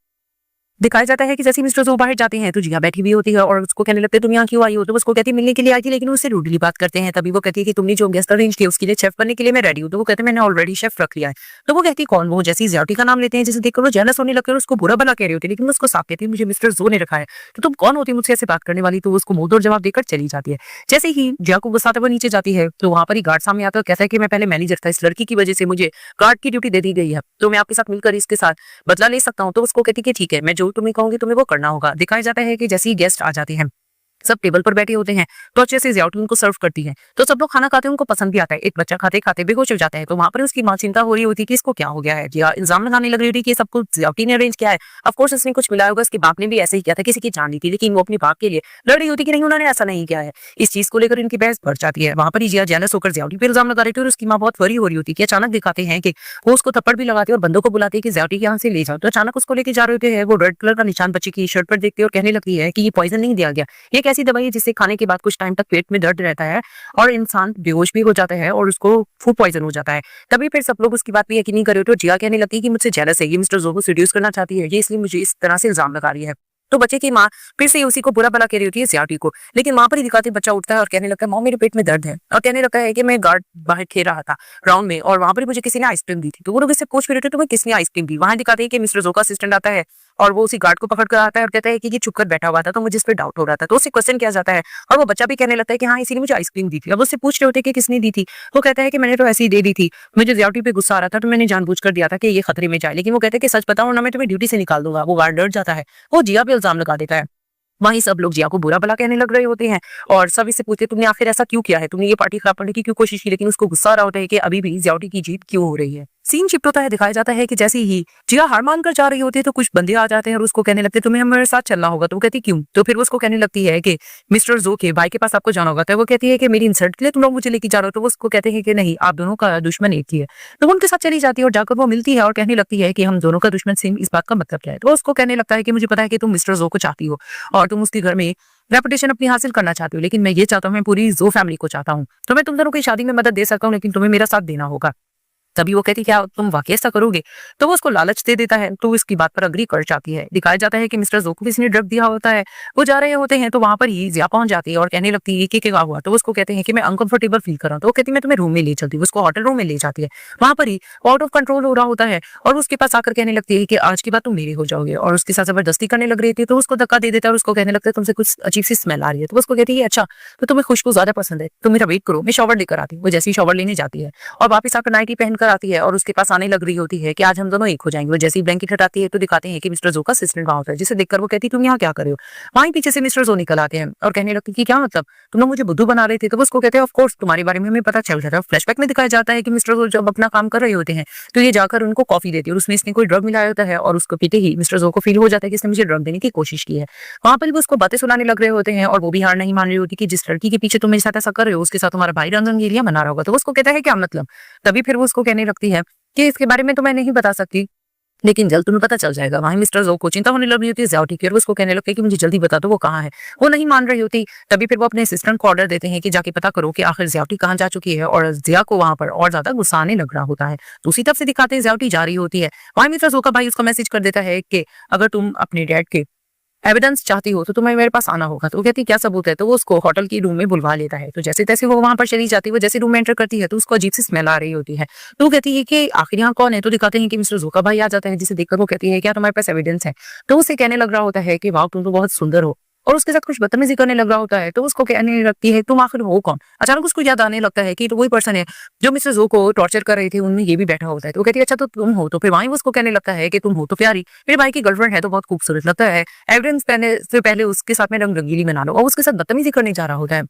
दिखाया जाता है कि जैसे मिस्टर जो बाहर जाते हैं तो जिया बैठी हुई होती है और उसको कहने लगते हैं तुम यहाँ क्यों आई हो। तो उसको कहती है मिलने के लिए आई थी, लेकिन उससे रूडली बात करते हैं। तभी वो कहती है कि तुमने जो गेस्ट अरेंज किया उसके लिए शेफ बनने के लिए मैं रेडी हूँ। तो वो कहते हैं मैंने ऑलरेडी शेफ रख लिया है। तो वो कहती है कौन। वो जैसे ज्योति का नाम लेते हैं जिसे देखकर वो जेलस होने लगते हैं और उसको बुरा भला कह रही होती है, लेकिन उसको साफ कहती है मुझे मिस्टर जो ने रखा है, तो तुम कौन होती मुझसे ऐसे बात करने वाली। तो उसको मुंह तोड़ जवाब देकर चली जाती है। जैसे ही जिया को गुस्सा आता है वो नीचे जाती है तो वहां पर ही गार्ड सामने आता है और कहता है कि मैं पहले मैनेजर था, इस लड़की की वजह से मुझे गार्ड की ड्यूटी दे दी गई है, तो मैं आपके साथ मिलकर इसके साथ बदला ले सकता हूँ। तो उसको कहती है कि ठीक है, मैं जो तुम्हें कहूंगी तुम्हें वो करना होगा। दिखाया जाता है कि जैसे ही गेस्ट आ जाते हैं सब टेबल पर बैठे होते हैं तो अच्छे से ज्यादा उनको सर्व करती है। तो सब लोग खाना खाते हैं, उनको पसंद भी आता है। एक बच्चा खाते खाते बेहोश हो जाता है। तो वहां पर उसकी माँ चिंता हो रही होती है कि इसको क्या हो गया है। जिया इल्जाम लगाने लग रही होती है कि सब कुछ ज्यादा ने अरेंज किया है। ऑफ कोर्स इसने कुछ मिलाया होगा, इसके बाप ने भी ऐसे ही किया था, किसी की जान ली थी, लेकिन वो अपने बाप के लिए लड़ रही होती कि नहीं उन्होंने ऐसा नहीं किया है। इस चीज को लेकर इनकी बहस बढ़ जाती है। वहां पर ही जिया जेलस होकर ज्यादा पे इल्जाम लगा रही थी और उसकी माँ बहुत वरी हो रही होती है कि अचानक दिखाते हैं कि वो उसको थप्पड़ भी लगाती है और बंदों को बुलाती है कि ज्यादा यहाँ से ले जाओ। तो अचानक उसको लेके जा रहे होते हैं, वो रेड कलर का निशान बच्चे की शर्ट पर देखते हैं और कहने लगती है कि ये पॉइजन नहीं दिया गया, ये एक ऐसी दवाई है जिससे खाने के बाद कुछ टाइम तक पेट में दर्द रहता है और इंसान बेहोश भी हो जाता है और उसको फूड पॉइजन हो जाता है। तभी फिर सब लोग उसकी बात पे यकीन नहीं कर रहे होते और जिया कहने लगती है कि मुझसे जेलस है, ये मिस्टर जो को सीड्यूस करना चाहती है, ये इसलिए मुझे इस तरह से इल्जाम लगा रही है। तो बच्चे की माँ फिर से उसी को बुरा भला कह रही होती है ज्याटी को, लेकिन वहां पर ही दिखाते बच्चा उठता है और कहने लगता है मॉम मेरे पेट में दर्द है, और कहने लगता है कि मैं गार्ड बाहर खेल रहा था ग्राउंड में और वहां पर मुझे किसी ने आइसक्रीम दी थी। तो वो लोग इससे पूछ रहे थे तुम्हें किसने आइसक्रीम दी। वहां दिखाते हैं कि मिस्टर जो का असिस्टेंट आता है और वो उसी गार्ड को पकड़ कर आता है और कहता है कि ये छुपकर बैठा हुआ था तो मुझे इस पर डाउट हो रहा था। तो उससे क्वेश्चन किया जाता है और वो बच्चा भी कहने लगता है कि हाँ इसी ने मुझे आइसक्रीम दी थी। अब उससे पूछ रहे होते कि किसने दी थी। वो कहता है कि मैंने तो ऐसे ही दे दी थी, मुझे ज्यादा पे गुस्सा आ रहा था तो मैंने जानबूझकर दिया था कि ये खतरे में जाए। लेकिन वो कहते हैं कि सच बताओ ना मैं तुम्हें ड्यूटी से निकाल दूंगा। वो गार्ड डर जाता है, वो जिया पे इल्जाम लगा देता है। वहीं सब लोग जिया को बुरा भला कहने लग रहे होते हैं और सब इससे पूछते तुमने आखिर ऐसा क्यों किया है, तुमने ये पार्टी खराब करने की क्यों कोशिश की। लेकिन उसको गुस्सा आ रहा होता है कि अभी भी ज्यादा की जीत क्यों हो रही है। सीन शिफ्ट होता है। दिखाया जाता है कि जैसे ही जिया हार मानकर जा रही होती है तो कुछ बंदे आ जाते हैं और उसको कहने लगते तुम्हें हमारे साथ चलना होगा। तो वो कहती क्यों। तो फिर वो उसको कहने लगती है कि मिस्टर जो के भाई के पास आपको जाना होगा। तो वो कहती है कि मेरी इंसल्ट के लिए तुम लोग मुझे लेके जा रहे हो। तो वो उसको कहते हैं कि नहीं, आप दोनों का दुश्मन एक ही है। तो वो उनके साथ चली जाती है और जाकर वो मिलती है और कहने लगती है कि हम दोनों का दुश्मन सेम, इस बात का मतलब क्या है। तो वो उसको कहने लगता है कि मुझे पता है कि तुम मिस्टर जो को चाहती हो और तुम उसके घर में रेपुटेशन अपनी हासिल करना चाहती हो, लेकिन मैं ये चाहता हूँ, मैं पूरी जो फैमिली को चाहता हूँ। तो मैं तुम दोनों की शादी में मदद दे सकता हूँ, लेकिन तुम्हें मेरा साथ देना होगा। तभी वो कहती क्या तुम वाकई ऐसा करोगे। तो वो उसको लालच दे देता है तो इसकी बात पर अग्री कर जाती है। दिखाया जाता है कि मिस्टर जो को किसी ने ड्रग दिया होता है। वो जा रहे होते हैं तो वहां पर ही जिया पहुंच जाती है और कहने लगती है कि क्या हुआ। तो उसको कहते हैं कि मैं अनकंफर्टेबल फील कर रहा हूँ। तो वो कहती है मैं तुम्हें रूम में ले चलती हूँ। उसको होटल रूम में ले जाती है। वहां पर ही आउट ऑफ कंट्रोल हो रहा होता है और उसके पास आकर कहने लगती है कि आज की बात तुम मेरे हो जाओगे और उसके साथ जबरदस्ती करने लग रही थी। तो उसको धक्का दे देता है और उसको कहने लगता है तुमसे कुछ अजीब सी स्मेल आ रही है। तो उसको कहती है अच्छा तो तुम्हें खुशबू ज्यादा पसंद है, तुम मेरा वेट करो, मैं शॉवर लेकर आती हूँ। वो जैसी शॉवर लेने जाती है और वापिस आकर नाइटी पहनकर कर आती है और उसके पास आने लग रही होती है कि आज हम दोनों एक हो जाएंगे। वो जैसे ही ब्लैंकेट हटाती है तो दिखाते हैं कि मिस्टर जो का असिस्टेंट वहां होता है, जिसे देखकर वो कहती है तुम यहाँ क्या कर रहे हो। वहीं पीछे से मिस्टर जो निकल आते हैं और कहने लगते हैं कि क्या मतलब, तुम लोग मुझे बुद्धू बना रहे थे। तो वो उसको कहते हैं ऑफ कोर्स तुम्हारे बारे में हमें पता चल जाता है। फ्लैशबैक में दिखाया जाता है कि मिस्टर जो जब अपना काम कर रहे होते हैं तो ये जाकर उनको कॉफी देती है और उसमें इसने कोई ड्रग मिलाया होता है और उसको पीते ही मिस्टर जो को फील हो जाता है कि इसने मुझे ड्रग देने की कोशिश की है। वहां पर भी उसको बातें सुनाने लग रहे होते हैं और वो भी हार नहीं मान रही होती कि जिस लड़की के पीछे तुम मेरे साथ ऐसा कर रहे हो उसके साथ तुम्हारा भाई रंगरंगेलियां मना रहा होगा। तो वो उसको कहता है क्या मतलब। तभी फिर वो उसको कहने लगती है कि इसके बारे में तो मैं नहीं बता सकती, लेकिन जल्द तुम्हें पता चल जाएगा। वहीं मिस्टर जो को चिंता होने लग रही होती है ज़्याओटी की और वो उसको कहने लगते हैं कि मुझे जल्दी बता दो वो कहाँ है। वो नहीं मान रही होती। तभी फिर वो अपने असिस्टेंट को ऑर्डर देते हैं कि जाके पता करो कि आखिर ज़ियाओटी कहाँ जा चुकी है और ज़िया को वहां पर और ज्यादा गुस्सा आने लग रहा होता है। दूसरी तरफ से दिखाते हैं ज़ियाओटी जा रही होती है। वहीं मिस्टर जो का भाई उसको मैसेज कर देता है कि अगर तुम अपने डैड के एविडेंस चाहती हो तो तुम्हें मेरे पास आना होगा। तो वो कहती क्या सबूत है। तो वो उसको होटल की रूम में बुलवा लेता है। तो जैसे तैसे वो वहां पर चली जाती है। वो जैसे रूम में एंटर करती है तो उसको अजीब सी स्मेल आ रही होती है। तो वो कहती है कि आखिर यहाँ कौन है। तो दिखाते हैं कि मिस्टर जोका भाई आ जाता है, जिसे देखकर वो कहती है क्या तुम्हारे पास एविडेंस है। तो उसे कहने लग रहा होता है कि वाह तुम तो बहुत सुंदर हो और उसके साथ कुछ बदतमीजी करने लग रहा होता है। तो उसको कहने लगती है तुम आखिर हो कौन। अचानक उसको याद आने लगता है कि तो वही पर्सन है जो मिस्टर जो को टॉर्चर कर रहे थे, उनमें ये भी बैठा होता है। तो वो कहती है अच्छा तो तुम हो। तो फिर वहीं वो उसको कहने लगता है कि तुम हो तो प्यारी, मेरे भाई की गर्लफ्रेंड है तो बहुत खूबसूरत लगता है, एविडेंस पहले से पहले उसके साथ में रंग रंगीली बना लो। और उसके साथ बदतमीजी करने जा रहा होता है।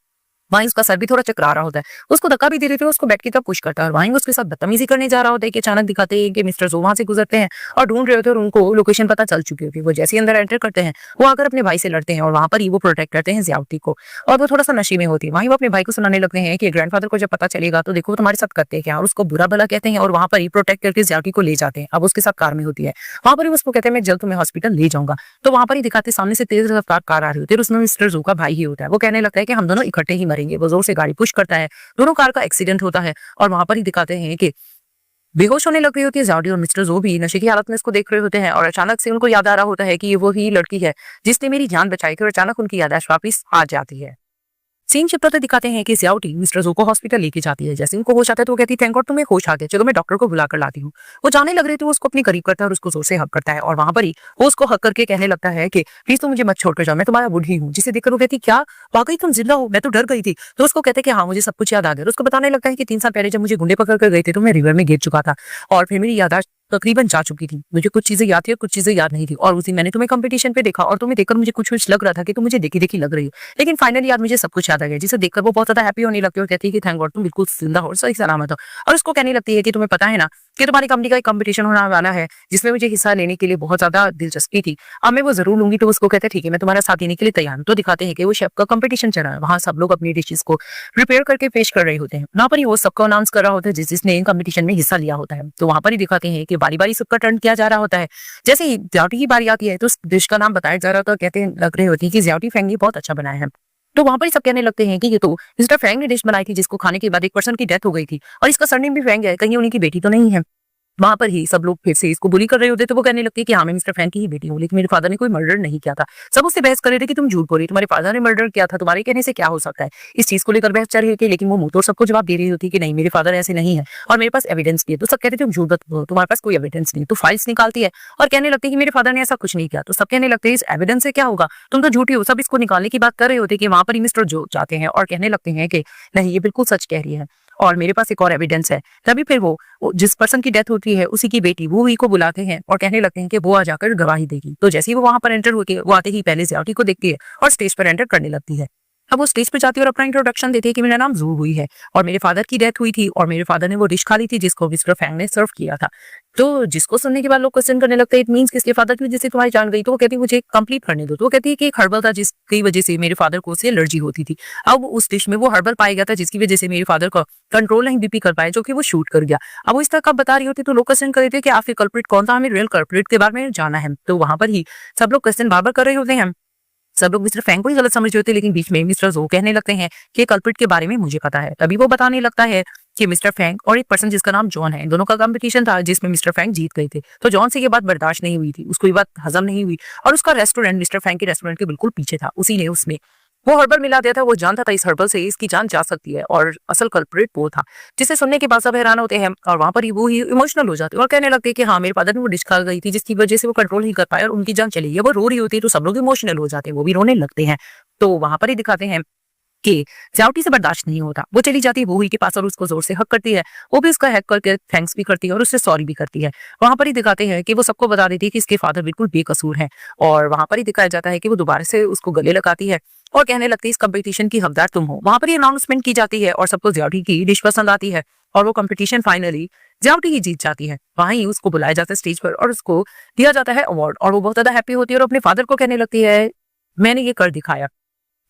वहीं उसका सर भी थोड़ा चकरा रहा होता है। उसको धक्का भी दे रहे थे, उसको बेड की तरफ पुश करता है और वहीं उसके साथ बदतमीजी करने जा रहा होता है कि अचानक दिखाते हैं कि मिस्टर जो वहां से गुजरते हैं और ढूंढ रहे होते हैं और उनको लोकेशन पता चल चुकी होती है। वो जैसे ही अंदर एंटर करते हैं वो आकर अपने भाई से लड़ते हैं और वहां पर ही वो प्रोटेक्ट करते हैं ज़ियाओटी को। और वो थोड़ा सा नशे में होती है। वहीं वो अपने भाई को सुनाने लगते हैं कि ग्रैंडफादर को जब पता चलेगा तो देखो तुम्हारे साथ करते हैं क्या, और उसको बुरा भला कहते हैं और वहां पर ही प्रोटेक्ट करके ज़ियाओटी को ले जाते हैं। अब उसके साथ कार में होती है। वहां पर ही उसको कहते हैं मैं जल्द तुम्हें हॉस्पिटल ले जाऊंगा। तो वहां पर ही दिखाते सामने से तेज रफ्तार कार आ रही होती है और उसमें मिस्टर जो का भाई ही होता है। वो कहने लगता है कि हम दोनों इकट्ठे ही मरेंगे। वो जोर से गाड़ी पुश करता है, दोनों कार का एक्सीडेंट होता है और वहां पर ही दिखाते हैं कि बेहोश होने लग रही होती है ज़ियाओटी और मिस्टर जो भी नशे की हालत में इसको देख रहे होते हैं और अचानक से उनको याद आ रहा होता है कि ये वो ही लड़की है जिसने मेरी जान बचाई थी और अचानक उनकी याददाश्त वापस आ जाती है। सीन शिफ्ट होते दिखाते हैं कि ज़ियाओटी मिस्टर जो को हॉस्पिटल लेके जाती है। जैसे उनको होश आता है तो वो कहती है थैंक गॉड तुम्हें होश आ गया, चलो मैं डॉक्टर को बुला कर लाती हूँ। वो जाने लग रही थी, वो उसको अपने करीब करता है और उसको जोर से हक करता है और वहां पर ही वो उसको हक करके कहने लगता है कि प्लीज तुम मुझे मत छोड़कर जाओ, मैं तुम्हारा बूढ़ी हूँ। जिसे देखकर वो कहती क्या वाकई तुम जिंदा हो, मैं तो डर गई थी। तो उसको कहते हैं कि हाँ मुझे सब कुछ याद आ गया। उसको बताने लगता है कि 3 साल पहले जब मुझे गुंडे पकड़ कर गए थे तो मैं रिवर में गिर चुका था और फिर मेरी याददाश्त तकरीबन जा चुकी थी। मुझे कुछ चीजें याद थी और कुछ चीजें याद नहीं थी और उसी मैंने तुम्हें कंपटीशन पे देखा और तुम्हें देखकर मुझे कुछ कुछ लग रहा था कि तुम मुझे देखी देखी लग रही हो, लेकिन फाइनली याद मुझे सब कुछ याद आ गया। जिसे देखकर वो बहुत ज्यादा हैप्पी होने लगती है और कहती है कि थैंक गॉड तुम बिल्कुल जिंदा हो, सही सलामत हो। और उसको कहने लगती है कि तुम्हें पता है ना कि तुम्हारी कंपनी का एक कंपटीशन होने वाला है जिसमें मुझे हिस्सा लेने के लिए बहुत ज्यादा दिलचस्पी थी, अब मैं वो जरूर लूंगी। तो उसको कहते हैं ठीक है मैं तुम्हारा साथ देने के लिए तैयार हूँ। तो दिखाते हैं कि वो शेफ का कंपटीशन चल रहा है। वहां सब लोग अपनी डिशेस को प्रिपेयर करके पेश कर रहे होते हैं। वहां पर ही वो सबको अनाउंस कर रहा होता है जिसने कंपटीशन में हिस्सा लिया होता है। तो वहां पर ही दिखाते हैं कि बारी बारी सबका टर्न किया जा रहा होता है। जैसे ही ज़ियाओटी की बारी आती है तो उस डिश का नाम बताया जा रहा होता है, कहते लग रहे होती है कि ज़ियाओटी फेंग ये बहुत अच्छा बनाया है। तो वहां पर ही सब कहने लगते हैं कि ये तो मिस्टर फेंग ने डिश बनाई थी जिसको खाने के बाद एक पर्सन की डेथ हो गई थी और इसका सरनेम भी फेंग है, कहीं उन्हीं की बेटी तो नहीं है। वहां पर ही सब लोग फिर से इसको बुली कर रहे होते। तो वो कहने लगती है कि हाँ मैं मिस्टर फैन की ही बेटी हूँ, लेकिन मेरे फादर ने कोई मर्डर नहीं किया था। सब उससे बहस कर रहे थे कि तुम झूठ बोल रही, तुम्हारे फादर ने मर्डर किया था, तुम्हारे कहने से क्या हो सकता है। इस चीज को लेकर बहस चल रही थी, लेकिन वो मुंह तोड़ सबको जवाब दे रही होती कि नहीं मेरे फादर ऐसे नहीं है और मेरे पास एविडेंस भी है। तो सब कहते थे तुम झूठ बोलो, तुम्हारे पास कोई एविडेंस नहीं। तो फाइल्स निकालती है और कहने लगती है कि मेरे फादर ने ऐसा कुछ नहीं किया। तो सब कहने लगते हैं इस एविडेंस से क्या होगा, तुम तो झूठी हो। सब इसको निकालने की बात कर रहे होते कि वहां पर ही मिस्टर जो जाते हैं और कहने लगते हैं कि नहीं ये बिल्कुल सच कह रही है और मेरे पास एक और एविडेंस है। तभी फिर वो जिस पर्सन की डेथ होती है उसी की बेटी वो ही को बुलाते हैं और कहने लगते हैं कि वो आ जाकर गवाही देगी। तो जैसे ही वो वहां पर एंटर होती है वो आते ही पहले ज़ियाओटी को देखती है और स्टेज पर एंटर करने लगती है। अब वो स्टेज पे जाती है और अपना इंट्रोडक्शन देती है कि मेरा नाम जू हुई है और मेरे फादर की डेथ हुई थी और मेरे फादर ने वो डिश खा ली थी जिसको मिस्टर फैंग ने सर्व किया था। तो जिसको सुनने के बाद लोग क्वेश्चन करने लगते हैं इट मींस किसके फादर की वजह से तुम्हारी जान गई। तो वो कहती है मुझे कंप्लीट करने दो। तो वो कहती है कि एक हर्बल था जिसकी वजह से मेरे फादर को उससे एलर्जी होती थी। अब उस डिश में वो हर्बल पाया गया था जिसकी वजह से मेरे फादर का कंट्रोल नहीं बीपी कर पाया, जो कि वो शूट कर गया। अब वो इस तरह कब बता रही होती तो लोग क्वेश्चन कर रहे थे कि आखिर कल्प्रिट कौन था, हमें रियल कल्प्रिट के बारे में जाना है। तो वहां पर ही सब लोग क्वेश्चन बार बार कर रहे होते हैं। सब लोग मिस्टर फैंग को ही गलत समझ रहे होते, लेकिन बीच में मिस्टर जो कहने लगते हैं कि कल्प्रिट के बारे में मुझे पता है। तभी वो बताने लगता है कि मिस्टर फैंग और एक पर्सन जिसका नाम जॉन है, इन दोनों का कंपटीशन था जिसमें मिस्टर फैंग जीत गए थे। तो जॉन से ये बात बर्दाश्त नहीं हुई थी, उसको ये बात हजम नहीं हुई और उसका रेस्टोरेंट मिस्टर फैंग के रेस्टोरेंट के बिल्कुल पीछे था, उसी ने उसमें वो हर्बल मिला दिया था। वो जानता था इस हर्बल से इसकी जान जा सकती है और असल कल्प्रिट वो था। जिसे सुनने के बाद सब हैरान होते हैं और वहां पर ही वो ही इमोशनल हो जाते हैं और कहने लगते हैं कि हाँ मेरे फादर ने वो डिश खा गई थी जिसकी वजह से वो कंट्रोल नहीं कर पाए और उनकी जान चली गई। वो रो रही होती है तो सब लोग इमोशनल हो जाते हैं, वो भी रोने लगते हैं। तो वहां पर ही दिखाते हैं कि ज्याओटी से बर्दाश्त नहीं होता। वो चली जाती है वोही के पास और उसको जोर से हक करती है। वो भी उसका हक करके थैंक्स भी करती है और उससे सॉरी भी करती है। वहां पर ही दिखाते हैं कि वो सबको बता देती है कि इसके फादर बिल्कुल बेकसूर हैं। और वहां पर ही दिखाया जाता है कि वो दोबारा से उसको गले लगाती है और कहने लगती है इस कंपटीशन की हकदार तुम हो। वहां पर ये अनाउंसमेंट की जाती है और सबको ज्याओटी की डिश पसंद आती है और वो कंपटीशन फाइनली ज्याओटी ही जीत जाती है। वहीं उसको बुलाया जाता है स्टेज पर और उसको दिया जाता है अवार्ड और वो बहुत ज्यादा हैप्पी होती है और अपने फादर को कहने लगती है मैंने ये कर दिखाया।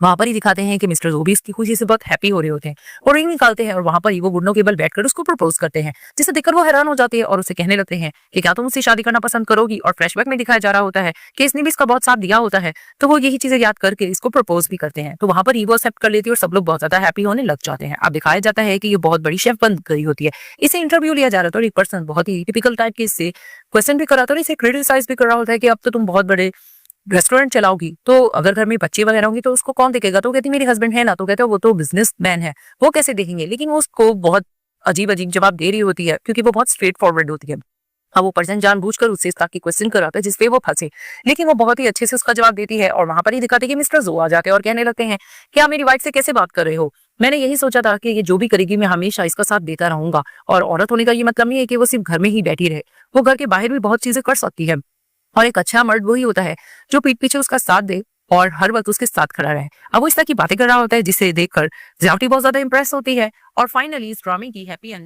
वहां पर ही दिखाते हैं कि मिस्टर जोबी इसकी खुशी से बहुत हैप्पी हो रहे होते हैं और रिंग निकालते हैं और वहां पर ही वो घुटनों के बल बैठकर उसको प्रपोज करते हैं, जिसे देखकर वो हैरान हो जाती है और उसे कहने लगते हैं कि क्या तुम उससे शादी करना पसंद करोगी। और फ्लैशबैक में दिखाया जा रहा होता है कि इसने भी इसका बहुत साथ दिया होता है, तो वो यही चीजें याद करके इसको प्रपोज भी करते हैं। तो वहां पर ही वो एक्सेप्ट कर लेती है और सब लोग बहुत ज्यादा हैप्पी होने लग जाते हैं। अब दिखाया जाता है कि ये बहुत बड़ी शेफ बन गई होती है। इसे इंटरव्यू लिया जा रहा था और एक पर्सन बहुत ही टिपिकल टाइप के इससे क्वेश्चन भी कर रहा था और इसे क्रिटिसाइज भी कर रहा होता है कि अब तो तुम बहुत बड़े रेस्टोरेंट चलाओगी, तो अगर घर में बच्चे वगैरह होंगे तो उसको कौन देखेगा। तो कहती मेरे हस्बैंड है ना। तो कहते वो तो बिजनेसमैन है, वो कैसे देखेंगे। लेकिन वो उसको बहुत अजीब अजीब जवाब दे रही होती है क्योंकि वो बहुत स्ट्रेट फॉरवर्ड होती है। अब वो पर्सन जानबूझकर उससे इस तरह की क्वेश्चन कराता है जिसपे वो फंसे, लेकिन वो बहुत ही अच्छे से उसका जवाब देती है। और वहां पर ही दिखाते हैं कि मिस्टर जो आ जाते हैं और कहने लगते हैं कि आप मेरी वाइफ से कैसे बात कर रहे हो। मैंने यही सोचा था कि ये जो भी करेगी मैं हमेशा इसका साथ देता रहूंगा। और औरत होने का ये मतलब नहीं है कि वो सिर्फ घर में ही बैठी रहे, वो घर के बाहर भी बहुत चीजें कर सकती है। और एक अच्छा मर्द वही होता है जो पीठ पीछे उसका साथ दे और हर वक्त उसके साथ खड़ा रहे। अब वो इस तरह की बातें कर रहा होता है जिसे देखकर ज्याओटी बहुत ज्यादा इंप्रेस होती है और फाइनली इस ड्रामे की हैप्पी